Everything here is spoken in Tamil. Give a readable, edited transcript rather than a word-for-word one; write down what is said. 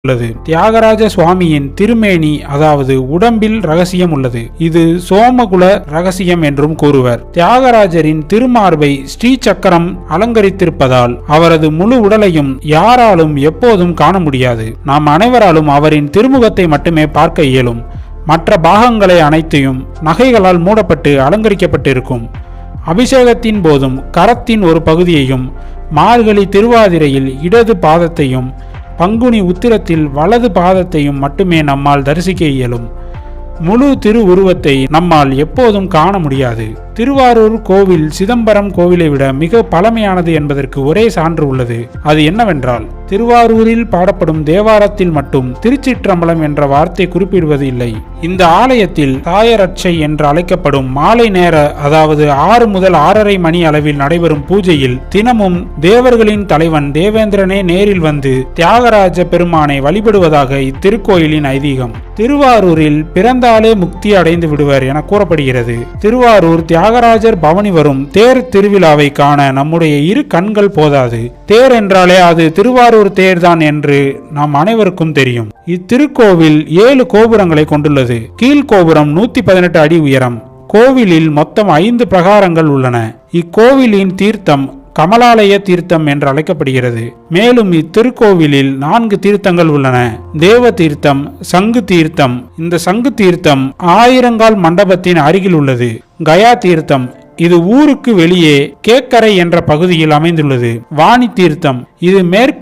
உள்ளது. தியாகராஜ சுவாமியின் திருமேனி அதாவது உடம்பில் ரகசியம் உள்ளது. இது சோமகுல ரகசியம் என்றும் கூறுவர். தியாகராஜரின் திருமார்பை ஸ்ரீ சக்கரம் அலங்கரித்திருப்பதால் அவரது முழு உடலையும் யாராலும் எப்போதும் காண முடியாது. நாம் அனைவராலும் அவரின் திருமுகத்தை மட்டுமே பார்க்க இயலும். மற்ற பாகங்களை அனைத்தையும் நகைகளால் மூடப்பட்டு அலங்கரிக்கப்பட்டிருக்கும். அபிஷேகத்தின் போதும் கரத்தின் ஒரு பகுதியையும், மார்கழி திருவாதிரையில் இடது பாதத்தையும், பங்குனி உத்திரத்தில் வலது பாதத்தையும் மட்டுமே நம்மால் தரிசிக்க இயலும். முழு திரு உருவத்தை நம்மால் எப்போதும் காண முடியாது. திருவாரூர் கோவில் சிதம்பரம் கோவிலை விட மிக பழமையானது என்பதற்கு ஒரே சான்று உள்ளது. அது என்னவென்றால், திருவாரூரில் பாடப்படும் தேவாரத்தில் மட்டும் திருச்சிற்றம்பலம் என்ற வார்த்தை குறிப்பிடுவது இல்லை. இந்த ஆலயத்தில் தாயரட்சை என்று அழைக்கப்படும் மாலை நேர அதாவது 6 முதல் 6:30 மணி அளவில் நடைபெறும் பூஜையில் தினமும் தேவர்களின் தலைவன் தேவேந்திரனே நேரில் வந்து தியாகராஜ பெருமானை வழிபடுவதாக இத்திருக்கோயிலின் ஐதீகம். திருவாரூரில் பிறந்தாலே முக்தி அடைந்து விடுவர் என கூறப்படுகிறது. திருவாரூர் தியாகராஜர் பவனி வரும் தேர் திருவிழாவை காண நம்முடைய இரு கண்கள் போதாது. தேர் என்றாலே அது திருவாரூர் தேர்தான் என்று நாம் அனைவருக்கும் தெரியும். இத்திருக்கோவில் 7 கோபுரங்களை கொண்டுள்ளது. கீழ்கோபுரம் 118 அடி உயரம். கோவிலில் மொத்தம் 5 பிரகாரங்கள் உள்ளன. இக்கோவிலின் தீர்த்தம் கமலாலய தீர்த்தம் என்று அழைக்கப்படுகிறது. மேலும் இத்திருக்கோவிலில் 4 தீர்த்தங்கள் உள்ளன. தேவ தீர்த்தம், சங்கு தீர்த்தம். இந்த சங்கு தீர்த்தம் ஆயிரங்கால் மண்டபத்தின் அருகில் உள்ளது. கயா தீர்த்தம் இது ஊருக்கு வெளியே கேக்கரை என்ற பகுதியில் அமைந்துள்ளது. வாணி தீர்த்தம் இது மேற்கு